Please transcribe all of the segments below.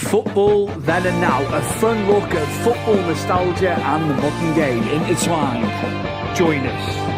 Football then and now, a fun look at football nostalgia and the modern game intertwined. Join us.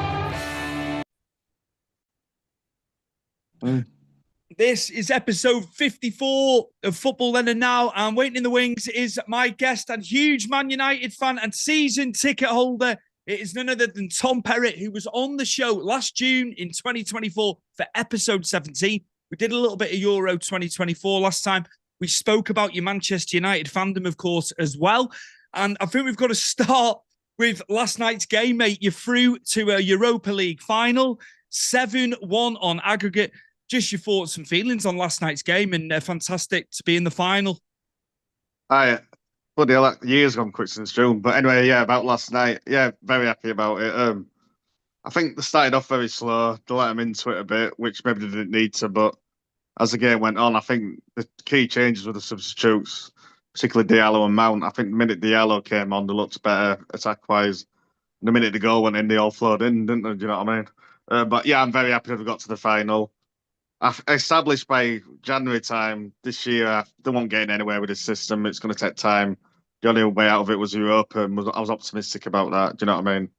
This is episode 54 of Football Then and Now, and waiting in the wings is my guest and huge Man United fan and season ticket holder. It is none other than Tom Perrett, who was on the show last June in 2024 for episode 17. We did a little bit of Euro 2024 last time. We spoke about your Manchester United fandom, of course, as well. And I think we've got to start with last night's game, mate. You're through to a Europa League final, 7-1 on aggregate. Just your thoughts and feelings on last night's game, and fantastic to be in the final. Bloody hell, that year's gone quick since June. But anyway, yeah, about last night, yeah, very happy about it. I think they started off very slow. They let them into it a bit, which maybe they didn't need to. But as the game went on, I think the key changes were the substitutes, particularly Diallo and Mount. I think the minute Diallo came on, they looked better attack-wise. The minute the goal went in, they all flowed in, didn't they? Do you know what I mean? But yeah, I'm very happy that we got to the final. I've established by January time this year, they won't get anywhere with this system. It's going to take time. The only way out of it was Europa, and I was optimistic about that. Do you know what I mean?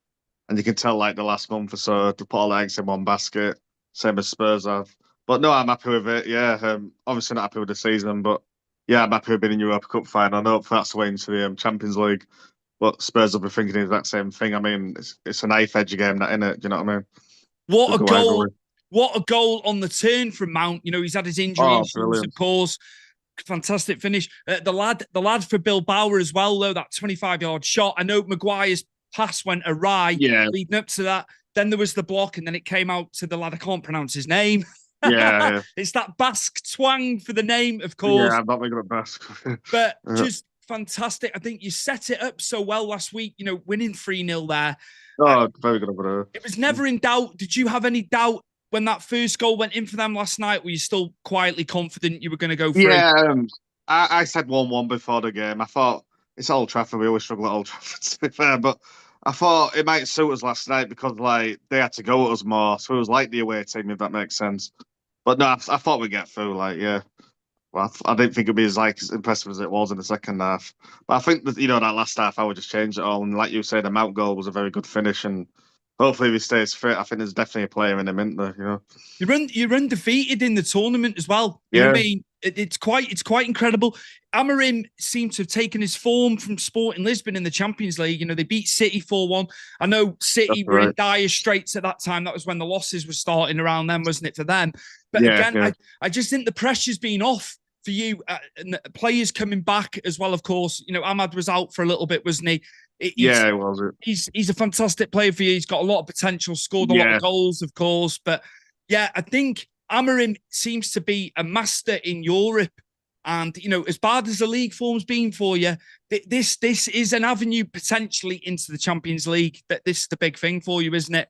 And you can tell, like, the last month or so, to put all the eggs in one basket, same as Spurs have. But no, I'm happy with it. Yeah, obviously not happy with the season, but yeah, I'm happy with being in Europa Cup final. I know that's the way into the Champions League, but Spurs will be thinking the exact same thing. I mean, it's a knife edge game, that, innit? Do you know what I mean? What a goal! What a goal on the turn from Mount. You know, he's had his injury issues, of course. Fantastic finish. The lad for Bilbao as well, though, that 25-yard shot. I know Maguire's pass went awry leading up to that. Then there was the block, and then it came out to the lad. I can't pronounce his name. Yeah. It's that Basque twang for the name, of course. Yeah, I'm not making a Basque. But just fantastic. I think you set it up so well last week, you know, winning 3-0 there. Oh, very good over It was never in doubt. Did you have any doubt when that first goal went in for them last night? Were you still quietly confident you were going to go through? Yeah, I said 1-1 before the game. I thought it's Old Trafford. We always struggle at Old Trafford, to be fair. But I thought it might suit us last night because, like, they had to go at us more. So it was like the away team, if that makes sense. But no, I thought we'd get through. Like, yeah. Well, I didn't think it'd be as impressive as it was in the second half. But I think that, you know, that last half, I would just change it all. And like you said, the Mount goal was a very good finish. And hopefully, if he stays fit, I think there's definitely a player in him, isn't there? You know, you're undefeated in the tournament as well. You know what I mean? It's quite incredible. Amorim seemed to have taken his form from Sporting Lisbon in the Champions League. You know, they beat City 4-1. I know City were in dire straits at that time. That was when the losses were starting around then, wasn't it, for them? But I just think the pressure's been off for you. And the players coming back as well, of course. You know, Ahmad was out for a little bit, wasn't he? It was. He's a fantastic player for you. He's got a lot of potential, scored a lot of goals, of course. But yeah, I think Amorim seems to be a master in Europe. And, you know, as bad as the league form's been for you, this is an avenue potentially into the Champions League. That this is the big thing for you, isn't it?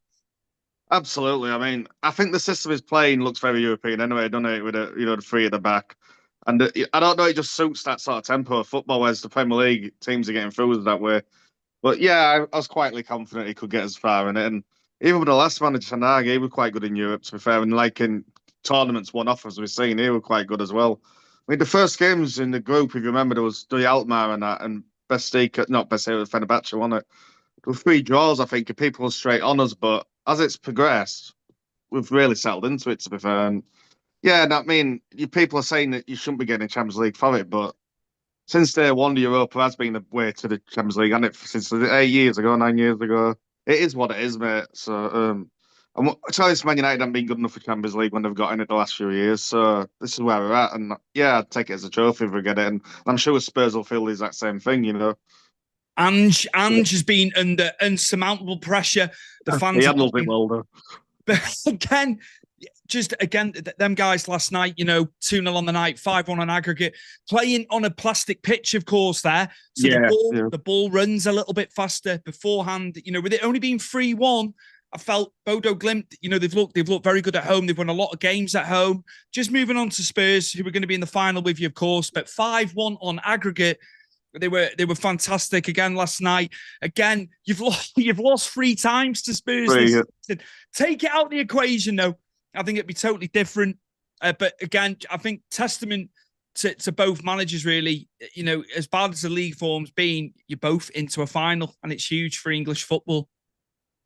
Absolutely. I mean, I think the system he's playing looks very European anyway, doesn't it? With the three at the back. And I don't know, it just suits that sort of tempo of football, whereas the Premier League teams are getting through that way. But yeah, I was quietly confident he could get as far in it. And even with the last manager, Tanagi, he was quite good in Europe, to be fair. And like in tournaments one-off, as we've seen, he was quite good as well. I mean, the first games in the group, if you remember, there was Dui Altmar and that, and not Besiktas, Fenerbahce, wasn't it? There were 3 draws, I think, and people were straight on us. But as it's progressed, we've really settled into it, to be fair. And yeah, and I mean, people are saying that you shouldn't be getting a Champions League for it, but since day one, Europa has been the way to the Champions League, and since 9 years ago, it is what it is, mate. So, I'm telling you, Man United haven't been good enough for Champions League when they've got in it the last few years. So this is where we're at, and yeah, I'd take it as a trophy if we get it, and I'm sure Spurs will feel the exact same thing, you know. Ange has been under insurmountable pressure. The fans he handled it well, though. But again, them guys last night, you know, 2-0 on the night, 5-1 on aggregate, playing on a plastic pitch, of course, there. So the ball runs a little bit faster beforehand. You know, with it only being 3-1, I felt Bodo Glimt, you know, they've looked very good at home. They've won a lot of games at home. Just moving on to Spurs, who were going to be in the final with you, of course, but 5-1 on aggregate. They were fantastic again last night. Again, you've lost 3 times to Spurs this season. Take it out of the equation, though. I think it'd be totally different. But again, I think testament to both managers, really. You know, as bad as the league form's been, you're both into a final, and it's huge for English football.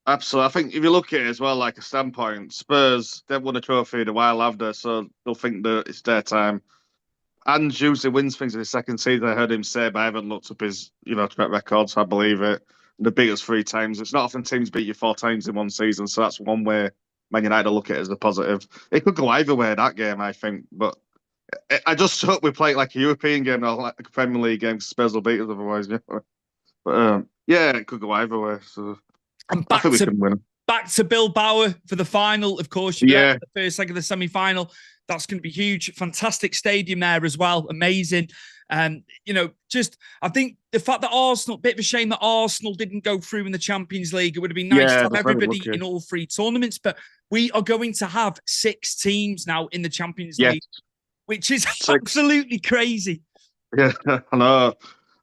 Absolutely. I think if you look at it as well, like a standpoint, Spurs, they've won a trophy in a while, have they? So they'll think that it's their time. And usually wins things in his second season. I heard him say, but I haven't looked up his, track record, so I believe it. They beat us 3 times. It's not often teams beat you 4 times in one season, so that's one way Man United look at it as a positive. It could go either way, that game, I think, but I just hope we play it like a European game, not like a Premier League game, because Spurs will beat us otherwise. Yeah. But yeah, it could go either way. So And I think we can win. Back to Bilbao for the final. Of course, the first leg of the semi-final. That's going to be huge. Fantastic stadium there as well. Amazing. I think the fact that Arsenal, bit of a shame that Arsenal didn't go through in the Champions League. It would have been nice to have everybody in all 3 tournaments, but we are going to have 6 teams now in the Champions League, which is absolutely crazy. Yeah, I know.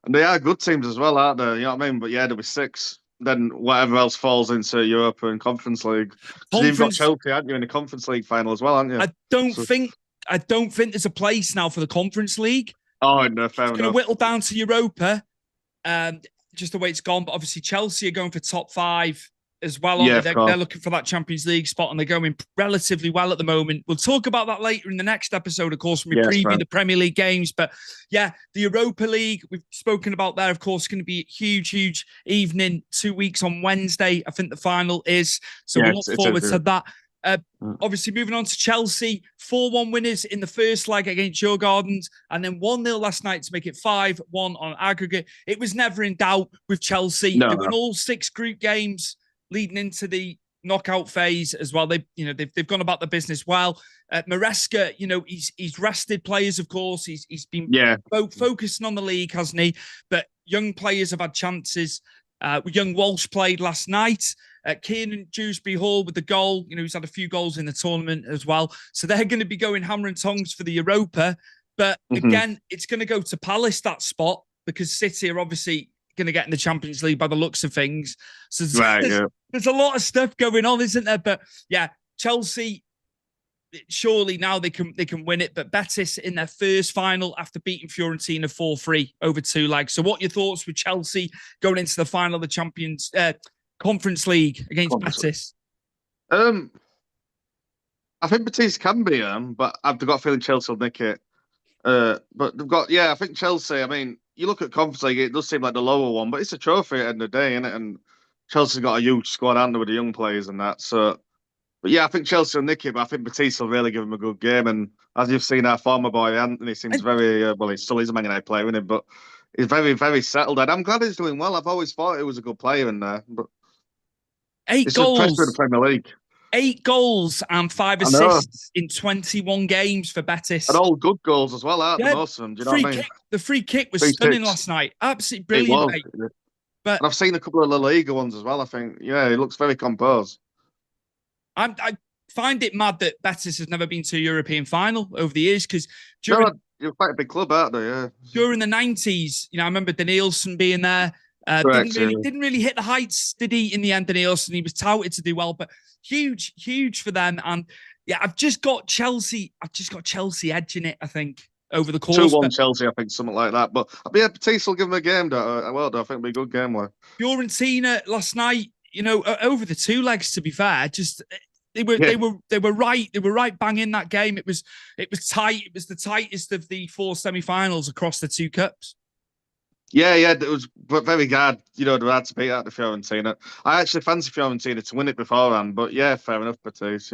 And they are good teams as well, aren't they? You know what I mean? But yeah, there'll be 6. Then whatever else falls into Europa and Conference League. So you've got Chelsea, aren't you, in the Conference League final as well, aren't you? I don't think there's a place now for the Conference League. Oh, no, fair enough. It's going to whittle down to Europa, just the way it's gone. But obviously, Chelsea are going for top 5 as well. They're looking for that Champions League spot, and they're going relatively well at the moment. We'll talk about that later in the next episode, of course, when we preview the Premier League games. But yeah, the Europa League, we've spoken about there, of course, going to be a huge evening, 2 weeks on Wednesday. I think the final is. So we look forward to that. Obviously, moving on to Chelsea, 4-1 winners in the first leg against Your Gardens, and then 1-0 last night to make it 5-1 on aggregate. It was never in doubt with Chelsea. They won all 6 group games leading into the knockout phase as well. They've gone about the business well. Maresca, he's rested players, of course. He's been focusing on the league, hasn't he? But young players have had chances. Young Walsh played last night. Kiernan Dewsbury Hall with the goal. He's had a few goals in the tournament as well. So they're going to be going hammer and tongs for the Europa. But again, it's going to go to Palace, that spot, because City are obviously going to get in the Champions League by the looks of things. So there's a lot of stuff going on, isn't there? But yeah, Chelsea, surely now they can win it. But Betis in their first final after beating Fiorentina 4-3 over 2 legs. So what are your thoughts with Chelsea going into the final of the Champions Conference League against Betis? I think Betis can be but I've got a feeling Chelsea will nick it. But they've got, I think Chelsea, I mean, you look at Conference League, it does seem like the lower one, but it's a trophy at the end of the day, isn't it? And Chelsea's got a huge squad, haven't they, with the young players and that. So, but yeah, I think Chelsea will nick it, but I think Batiste will really give him a good game. And as you've seen, our former boy, Anthony, seems very, he still is a Man United player, isn't he? But he's very, very settled. And I'm glad he's doing well. I've always thought he was a good player in there. But 8 goals. It's the Premier League. 8 goals and 5 assists in 21 games for Betis. And all good goals as well, aren't they? Most of them. Do you know what I mean? The free kick was stunning last night. Absolutely brilliant. It was. But and I've seen a couple of La Liga ones as well, I think. Yeah, he looks very composed. I find it mad that Betis has never been to a European final over the years, because you're quite a big club, aren't they? Yeah. During the 90s, I remember Danielson being there. Didn't really hit the heights, did he? In the end, Danielson, he was touted to do well, but huge for them. And yeah, I've just got Chelsea edging it, I think, over the course. 2-1 Chelsea, I think, something like that. But yeah, Batiste will give them a game. I think it'll be a good game. Fiorentina last night, over the 2 legs. To be fair, just they were right bang in that game. It was tight. It was the tightest of the 4 semi-finals across the 2 cups. Yeah, it was very hard, they had to beat out the Fiorentina. I actually fancy Fiorentina to win it beforehand, but yeah, fair enough, Batiste,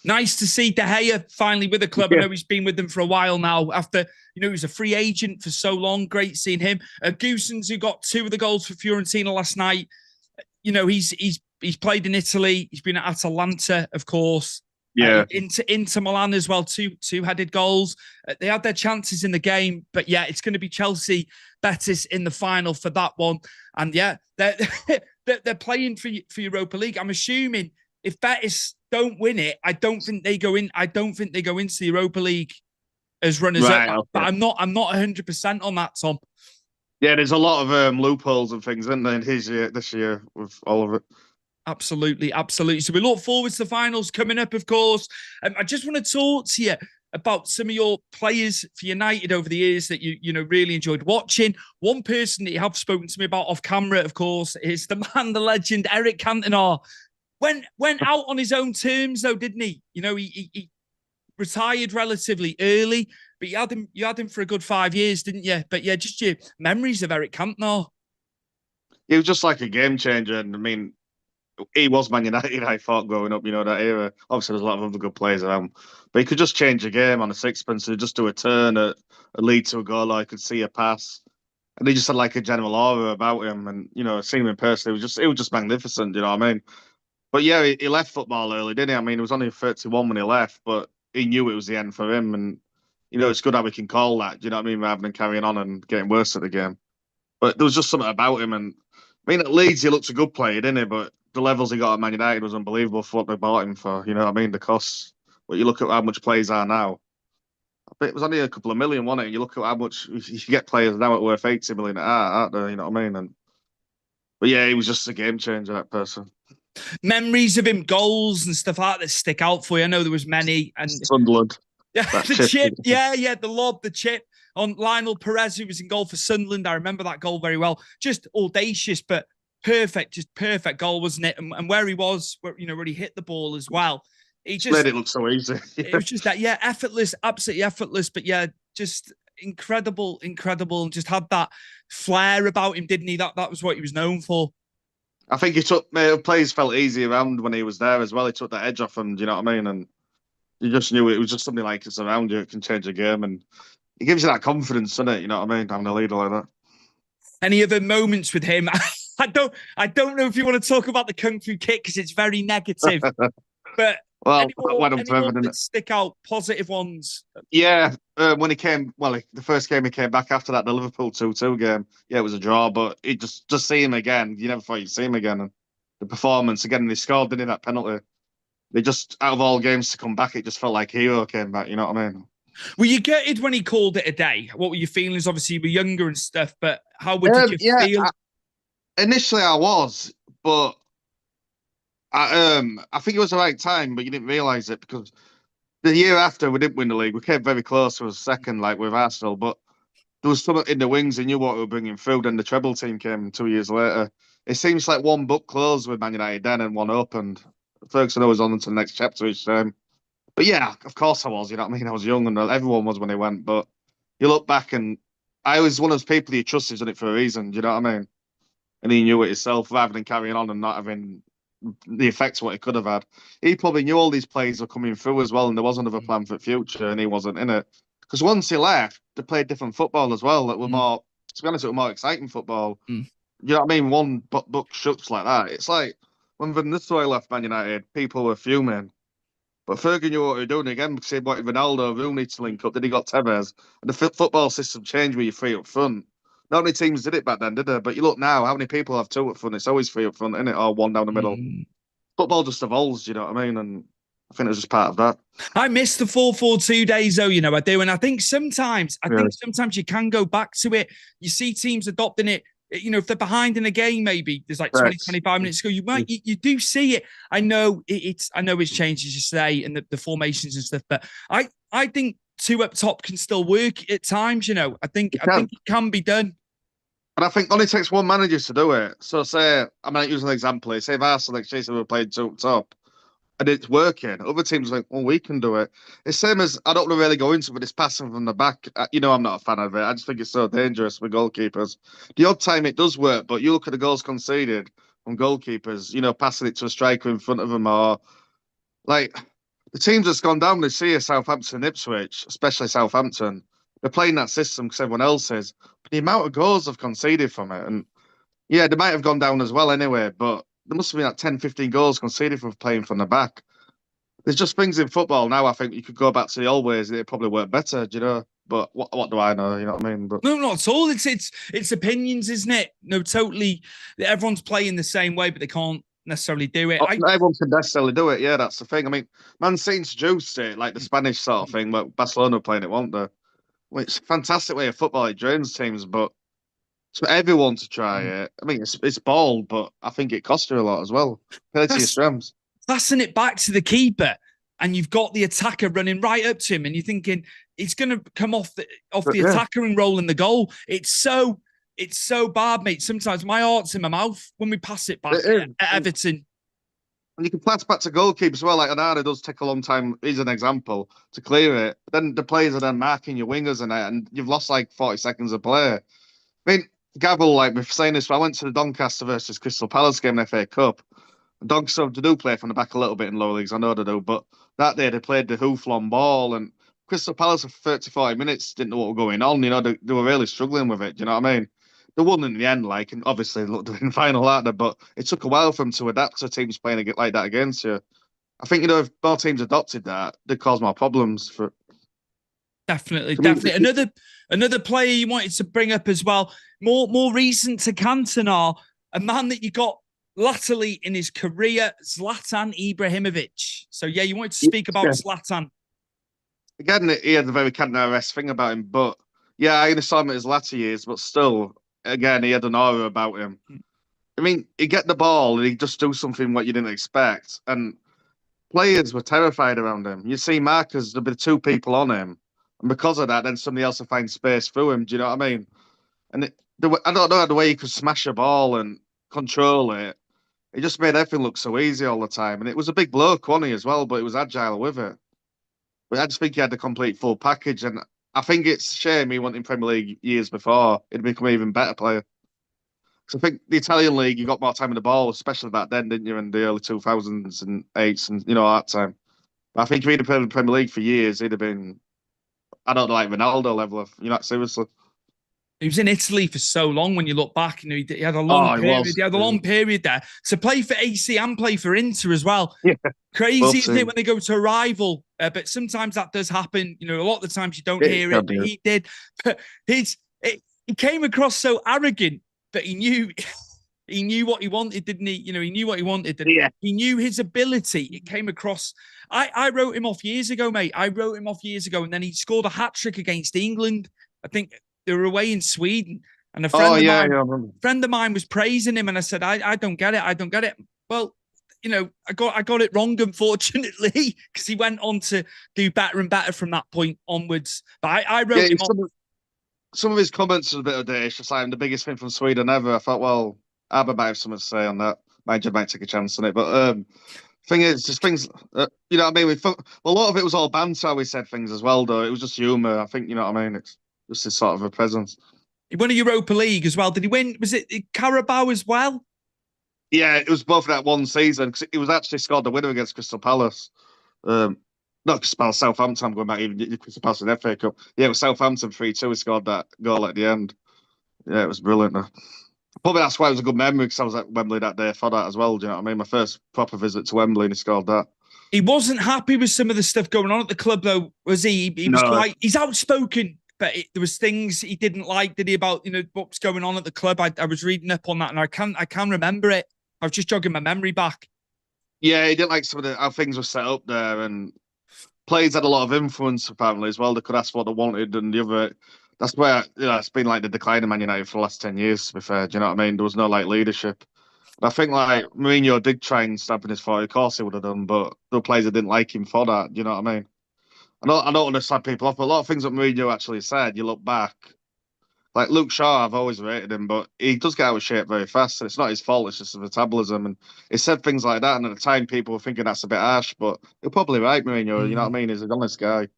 Nice to see De Gea finally with the club. I know he's been with them for a while now. After, he was a free agent for so long. Great seeing him. Gusens, who got 2 of the goals for Fiorentina last night. He's played in Italy. He's been at Atalanta, of course. Yeah. Into Milan as well, 2-headed goals. They had their chances in the game, but yeah, it's going to be Chelsea, Betis in the final for that one. And yeah, they're playing for Europa League. I'm assuming if Betis don't win it, I don't think they go into the Europa League as runners-up. Okay. But I'm not 100% on that, Tom. Yeah, there's a lot of loopholes and things, isn't there, this year with all of it. Absolutely. So we look forward to the finals coming up, of course. I just want to talk to you about some of your players for United over the years that you really enjoyed watching. One person that you have spoken to me about off camera, of course, is the man, the legend, Eric Cantona. Went out on his own terms, though, didn't he? He retired relatively early, but you had him for a good 5 years, didn't you? But yeah, just your memories of Eric Cantona. He was just like a game changer. And I mean, he was Man United, I thought, growing up, that era. Obviously, there's a lot of other good players around. But he could just change a game on a sixpence. He'd just do a turn, a lead to a goal, or he could see a pass. And he just had like a general aura about him. And, seeing him in person, it was just magnificent, you know what I mean? But yeah, he left football early, didn't he? I mean, he was only 31 when he left, but he knew it was the end for him. And, it's good how we can call that, do you know what I mean? Rather than carrying on and getting worse at the game. But there was just something about him. And I mean, at Leeds, he looked a good player, didn't he? But the levels he got at Man United was unbelievable for what they bought him for. You know what I mean? The costs. But you look at how much players are now. I bet it was only a couple of million, wasn't it? You look at how much you get players now at worth 80 million aren't they? You know what I mean? But yeah, he was just a game changer, that person. Memories of him, goals and stuff like that stick out for you. I know there was many. And Sunderland. Yeah, the chip. Yeah, the lob, the chip on Lionel Perez, who was in goal for Sunderland. I remember that goal very well. Just audacious, but perfect, just perfect goal, wasn't it? And where he was, where he hit the ball as well. He just made it look so easy. It was just that, effortless, absolutely effortless. But yeah, just incredible, and just had that flair about him, didn't he? That was what he was known for. I think he took players felt easy around when he was there as well. He took the edge off them. Do you know what I mean? And you just knew it was just something like it's around you. It can change a game, and it gives you that confidence, doesn't it? You know what I mean? Having a leader like that. Any other moments with him? I don't know if you want to talk about the kung fu kick because it's very negative. But anyone that stick out, positive ones. Yeah, when he came, the first game he came back after that, the Liverpool 2-2 game. Yeah, it was a draw, but it just see him again. You never thought you'd see him again, and the performance again. And they scored, didn't he, that penalty? They just out of all games to come back, it just felt like hero came back. You know what I mean? Were you gutted when he called it a day? What were your feelings? Obviously, you were younger and stuff, but how did you feel? Initially, I was, but I think it was the right time, but you didn't realise it because the year after we didn't win the league. We came very close to a second, like with Arsenal, but there was something in the wings. They knew what we were bringing through. Then the treble team came 2 years later. It seems like one book closed with Man United then and one opened. Ferguson was on to the next chapter each time. But yeah, of course I was. You know what I mean? I was young and everyone was when he went. But you look back and I was one of those people you trusted in it for a reason. Do you know what I mean? And he knew it himself rather than carrying on and not having the effects what he could have had. He probably knew all these players were coming through as well, and there was another plan for the future, and he wasn't in it. Because once he left, they played different football as well. That were more, to be honest, it was more exciting football. You know what I mean? One book shuts like that. It's like when Van Nistelrooy left Man United, people were fuming. But Fergie knew what he was doing again because he wanted Ronaldo, Rooney to link up. Then he got Tevez. And the football system changed with you three up front. Not many teams did it back then, did they? But you look now, how many people have two up front? It's always three up front, isn't it? Or one down the middle. Football just evolves, you know what I mean? And I think it was just part of that. I miss the 4-4-2 days, though, I do. And I think sometimes you can go back to it. You see teams adopting it. If they're behind in a game, maybe there's like 20, 25 minutes to go. You do see it. I know it's changed, as you say, and the formations and stuff. But I think two up top can still work at times. I think it can be done. And I think it only takes one manager to do it. So say, I might use an example here. Say if Arsenal next season were playing two up top and it's working, other teams are like, well, we can do it. It's same as, I don't really go into it, but it's passing from the back. I'm not a fan of it. I just think it's so dangerous with goalkeepers. The odd time it does work, but you look at the goals conceded from goalkeepers, passing it to a striker in front of them, or like the teams that's gone down this year, Southampton, Ipswich, especially Southampton, they're playing that system because everyone else is. But the amount of goals they've conceded from it, and yeah, they might have gone down as well anyway, but there must have been like 10, 15 goals conceded for playing from the back. There's just things in football now, I think you could go back to the old ways, it probably work better, But what do I know, you know what I mean? But no, not at all. It's opinions, isn't it? No, totally. Everyone's playing the same way, but they can't necessarily do it. Not everyone can necessarily do it, yeah, that's the thing. I mean, Man City introduced it, like the Spanish sort of thing, but Barcelona were playing it, weren't they? Well, it's a fantastic way of football. It drains teams, but for everyone to try it, I mean, it's bold, but I think it costs you a lot as well. Compared to your strengths. Passing it back to the keeper. and you've got the attacker running right up to him, and you're thinking it's going to come off the attacker and roll in the goal. It's so bad, mate. Sometimes my heart's in my mouth when we pass it back at Everton. And you can pass back to goalkeepers as well. Like Onana does take a long time. He's an example to clear it. Then the players are then marking your wingers and you've lost like 40 seconds of play. I mean, Gavel, like we're saying this, I went to the Doncaster versus Crystal Palace game in the FA Cup. Doncaster do play from the back a little bit in lower leagues, I know they do, but that day they played the hooflon ball and Crystal Palace for 30, 40 minutes didn't know what was going on. You know, they were really struggling with it. Do you know what I mean? They won in the end, like, and obviously they looked in the final out there, but it took a while for them to adapt to teams playing like that against you. I think, you know, if more teams adopted that, they'd cause more problems for. Definitely. Another player you wanted to bring up as well, more recent to Cantona, a man that you got latterly in his career, Zlatan Ibrahimovic. So yeah, you wanted to speak about Zlatan. Again, he had a very Cantona-esque thing about him, but yeah, I only saw him in his latter years, but still, again, he had an aura about him. I mean, he'd get the ball and he'd just do something what you didn't expect. And players were terrified around him. You see markers, there'd be two people on him. And because of that, then somebody else will find space through him. Do you know what I mean? And I don't know the way he could smash a ball and control it. It just made everything look so easy all the time. And it was a big bloke, wasn't he, as well, but he was agile with it. But I just think he had the complete full package. And I think it's a shame he went in Premier League years before. He'd become an even better player. Because I think the Italian league, you got more time in the ball, especially back then, didn't you, in the early 2000s and 8s and, you know, that time. But I think if he'd have played in the Premier League for years, he'd have been, I don't know, like Ronaldo level of, you know, seriously. He was in Italy for so long. When you look back, you know, he had a long period. He had a long period there to play for AC and play for Inter as well. Yeah. Crazy, isn't it, when they go to a rival? But sometimes that does happen. You know, a lot of the times you don't hear it. But he did. But he came across so arrogant, but he knew what he wanted, didn't he? You know, he knew what he wanted. Yeah. He knew his ability. It came across. I wrote him off years ago, mate. I wrote him off years ago, and then he scored a hat trick against England. I think they were away in Sweden, and a friend of mine was praising him, and I said, I don't get it. I don't get it. Well, you know, I got it wrong, unfortunately, because he went on to do better and better from that point onwards. But I wrote him off. Some of his comments was a bit audacious. Just like, I'm the biggest thing from Sweden ever. I thought, well, Abba might have something to say on that. Might take a chance on it. But thing is, just things, you know what I mean? A lot of it was all banter, we said things as well, though. It was just humour. I think, you know what I mean? It's just his sort of a presence. He won a Europa League as well. Did he win? Was it Carabao as well? Yeah, it was both that one season, because he was actually scored the winner against Crystal Palace. Not Crystal Palace, Southampton. I'm going back even Crystal Palace in the FA Cup. Yeah, it was Southampton 3-2. He scored that goal at the end. Yeah, it was brilliant. Probably that's why it was a good memory, because I was at Wembley that day for that as well. Do you know what I mean? My first proper visit to Wembley, and he scored that. He wasn't happy with some of the stuff going on at the club, though, was he? He was he's outspoken, but there was things he didn't like, did he, about, you know, what's going on at the club? I was reading up on that, and I can remember it. I was just jogging my memory back. Yeah, he didn't like some of how things were set up there, and players had a lot of influence apparently as well. They could ask what they wanted, and the other. That's where, you know, it's been like the decline of Man United for the last 10 years, to be fair. Do you know what I mean? There was no like leadership. And I think like Mourinho did try and stamp in his foot. Of course he would have done, but the players that didn't like him for that. Do you know what I mean? I don't understand people off, but a lot of things that Mourinho actually said, you look back. Like Luke Shaw, I've always rated him, but he does get out of shape very fast. And it's not his fault, it's just the metabolism. And he said things like that. And at the time, people were thinking that's a bit harsh, but you're probably right, Mourinho. You know what I mean? He's an honest guy.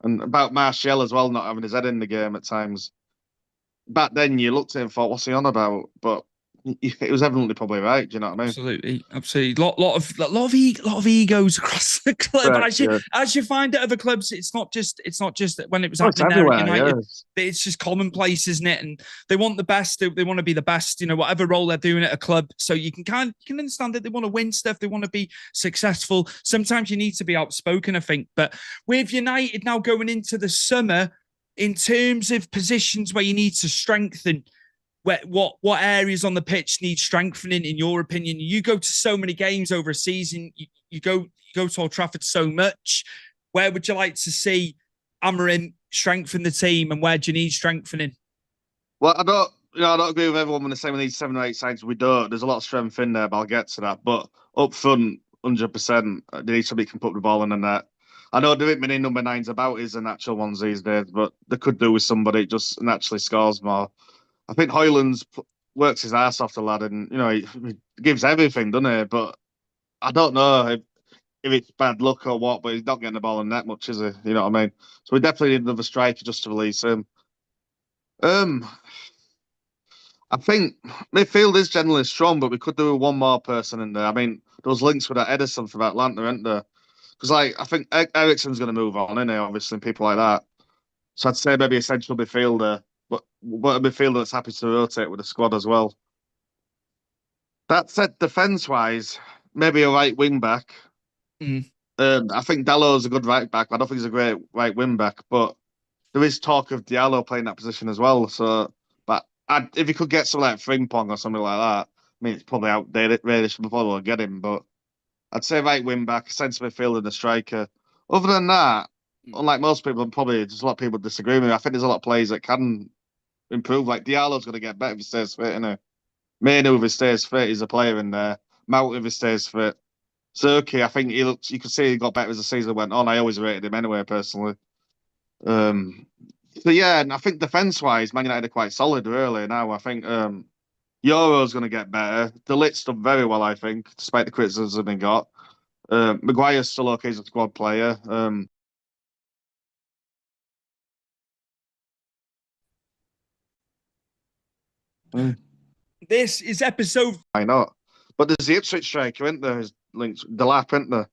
And about Martial as well, not having his head in the game at times. Back then, you looked at him and thought, what's he on about? But it was evidently probably right. Do you know what I mean? Absolutely. Lot of egos across the club. Right, as you find at other clubs, it's not just when it was happening there at United. It's just commonplace, isn't it? And they want the best. They want to be the best. You know, whatever role they're doing at a club. So you can understand that they want to win stuff. They want to be successful. Sometimes you need to be outspoken, I think. But with United now going into the summer, in terms of positions where you need to strengthen. What areas on the pitch need strengthening, in your opinion? You go to so many games over a season. You go to Old Trafford so much. Where would you like to see Amorim strengthen the team, and where do you need strengthening? Well, I don't agree with everyone when they say we need 7 or 8 sides. We don't. There's a lot of strength in there, but I'll get to that. But up front, 100%. They need somebody who can put the ball in the net. I know there ain't many number nines about is the natural ones these days, but they could do with somebody that just naturally scores more. I think Hoyland's works his ass off the lad, and he gives everything, doesn't he? But I don't know if it's bad luck or what, but he's not getting the ball in net much, is he? You know what I mean? So we definitely need another striker just to release him. I think midfield is generally strong, but we could do with one more person in there. I mean, those links with that Edison from Atlanta, aren't there? Because I think Ericsson's going to move on, isn't he? Obviously, and people like that. So I'd say maybe a central midfielder, but a midfielder that's happy to rotate with the squad as well. That said, defence-wise, maybe a right wing back. Mm. I think Dallow's a good right back. I don't think he's a great right wing back, but there is talk of Diallo playing that position as well. So, but if you could get something like Frimpong or something like that, I mean, it's probably outdated, really, before we'll get him, but I'd say right wing back, centre midfielder, and a striker. Other than that, unlike most people, probably just a lot of people disagree with me. I think there's a lot of players that can improve. Like Diallo's going to get better if he stays fit, isn't he? Mainu, if he stays fit, he's a player in there. Mount, if he stays fit. Zerke, I think you could see he got better as the season went on. I always rated him anyway, personally. So yeah, and I think defence-wise, Man United are quite solid, really, now. I think Euro's going to get better. De Ligt's done very well, I think, despite the criticism he got. Maguire's still okay as a squad player. This is episode. Why not? But there's the Ipswich striker, isn't there? His links, Delap, isn't there?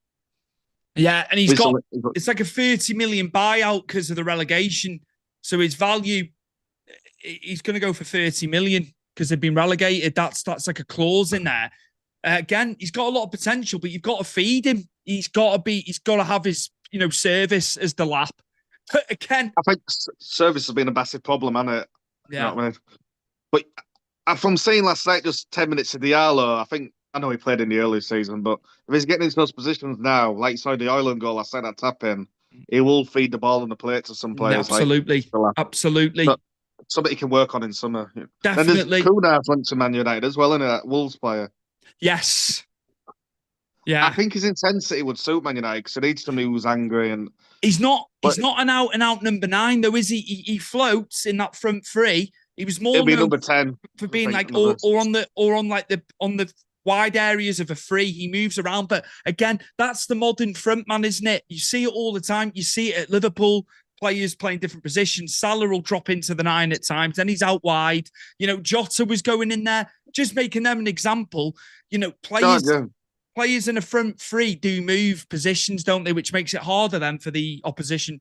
Yeah, and it's like a 30 million buyout because of the relegation. So his value, he's going to go for 30 million because they've been relegated. That's like a clause in there. Again, he's got a lot of potential, but you've got to feed him. He's got to have his, service as the lap. But again, I think service has been a massive problem, hasn't it? Yeah. You know what I mean? But from seeing last night, just 10 minutes of Diallo, I know he played in the early season, but if he's getting into those positions now, like you saw the Ireland goal last night, that tap in, he will feed the ball on the plate to some players. Absolutely. Absolutely. But something he can work on in summer. Definitely. And there's Kunar's went to Man United as well, isn't it? That Wolves player. Yes. Yeah. I think his intensity would suit Man United because he needs somebody who's angry and he's not an out and out number 9 though, is he? He floats in that front three. He was more number 10 for being like or on the wide areas of a free. He moves around, but again, that's the modern front man, isn't it? You see it all the time. You see it at Liverpool. Players playing different positions. Salah will drop into the 9 at times, then he's out wide. Jota was going in there, just making them an example. Players in a front three do move positions, don't they? Which makes it harder then for the opposition.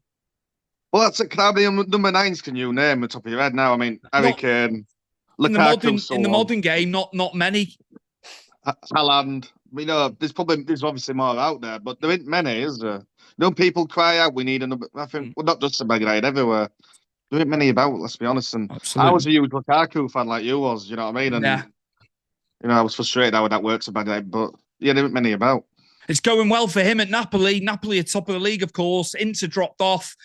Well, that's it. How many number 9s can you name on the top of your head now? I mean, Harry Kane, Lukaku, in the modern game, not many. Haaland. There's obviously more out there, but there ain't many, is there? People cry out, we need another. I think, well, not just in Man United, everywhere. There ain't many about, let's be honest. And Absolutely. I was a huge Lukaku fan like you was, you know what I mean? And, I was frustrated how that works in Man United, but yeah, there ain't many about. It's going well for him at Napoli. Napoli are top of the league, of course. Inter dropped off.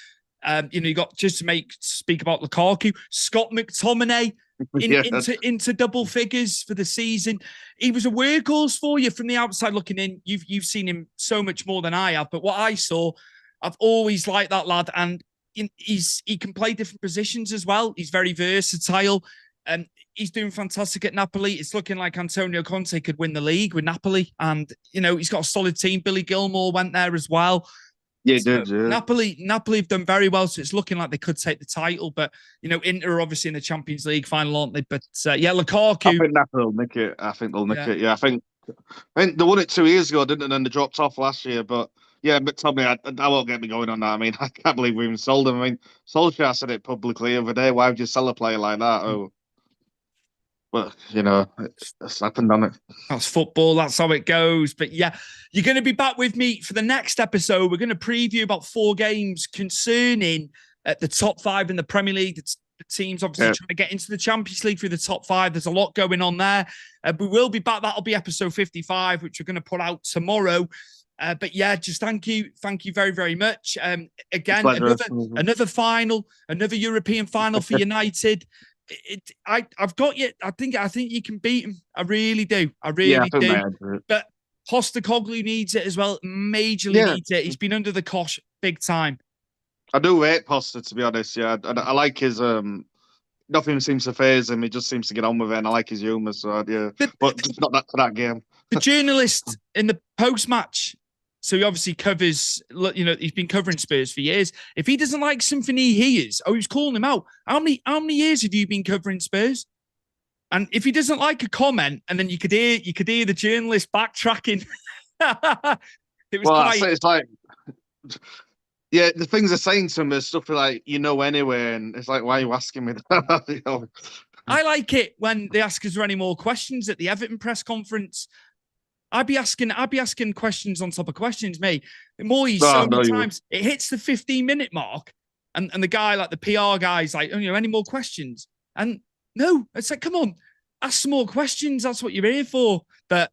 You got just to speak about Lukaku, Scott McTominay into double figures for the season. He was a workhorse for you from the outside looking in. You've seen him so much more than I have, but what I saw, I've always liked that lad, and he can play different positions as well. He's very versatile, and he's doing fantastic at Napoli. It's looking like Antonio Conte could win the league with Napoli, and he's got a solid team. Billy Gilmore went there as well. Yeah, he did. Yeah. Napoli have done very well, so it's looking like they could take the title. But Inter are obviously in the Champions League final, aren't they? But Lukaku. I think Napoli will nick it. I think they'll nick it. Yeah, I think they won it 2 years ago, didn't they? And then they dropped off last year. But yeah, but Tommy, I won't get me going on that. I mean, I can't believe we even sold him. I mean, Solskjaer said it publicly the other day. Why would you sell a player like that? Oh. But, it's happened on it. That's football. That's how it goes. But yeah, you're going to be back with me for the next episode. We're going to preview about 4 games concerning the top 5 in the Premier League. The teams obviously trying to get into the Champions League through the top 5. There's a lot going on there. We will be back. That'll be episode 55, which we're going to put out tomorrow. But yeah, just thank you very, very much. Again, another final, another European final for United. I've got you. I think you can beat him. I really do. I really do. But Postecoglou needs it as well. Majorly needs it. He's been under the cosh big time. I do rate Poster, to be honest. Yeah, I like his nothing seems to faze him. He just seems to get on with it, and I like his humour. So yeah, but just not that for that game. The journalist in the post-match, so he obviously covers. He's been covering Spurs for years. If he doesn't like something he hears, he was calling him out. How many years have you been covering Spurs? And if he doesn't like a comment, and then you could hear the journalist backtracking. It's like. Yeah, the things they're saying to him is stuff like, anyway, and it's like, why are you asking me that? I like it when they ask us for any more questions at the Everton press conference. I'd be asking questions on top of questions, mate. Moyes, so many times, it hits the 15-minute mark, and the guy, like the PR guy's like, any more questions? And no, it's like, come on, ask some more questions. That's what you're here for. But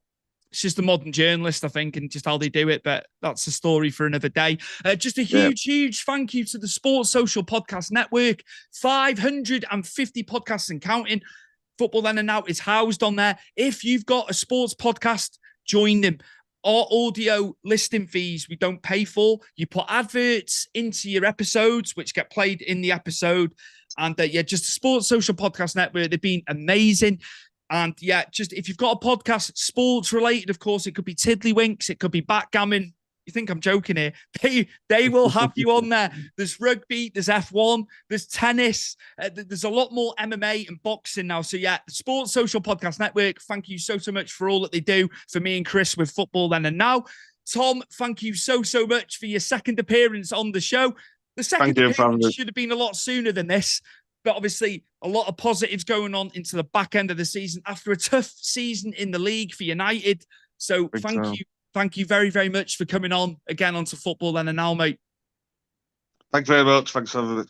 it's just the modern journalist, I think, and just how they do it. But that's a story for another day. Just a huge thank you to the Sports Social Podcast Network. 550 podcasts and counting. Football Then and Now is housed on there. If you've got a sports podcast, join them. Our audio listing fees we don't pay for. You put adverts into your episodes, which get played in the episode. And just the Sports Social Podcast Network, they've been amazing. And just if you've got a podcast, sports related, of course, it could be Tiddlywinks, it could be backgammon. You think I'm joking here? They will have you on there. There's rugby, there's F1, there's tennis. There's a lot more MMA and boxing now. So the Sports Social Podcast Network, thank you so much for all that they do for me and Chris with Football Then and Now. Tom, thank you so much for your second appearance on the show. The second appearance should have been a lot sooner than this. But obviously, a lot of positives going on into the back end of the season after a tough season in the league for United. So thank you very, very much for coming on again onto Football Then and Now, mate. Thanks very much. Thanks for having me.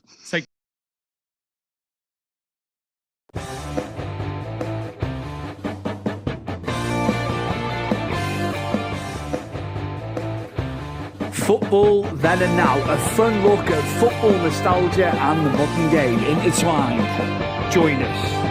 Football Then and Now, a fun look at football nostalgia and the modern game intertwined. Join us.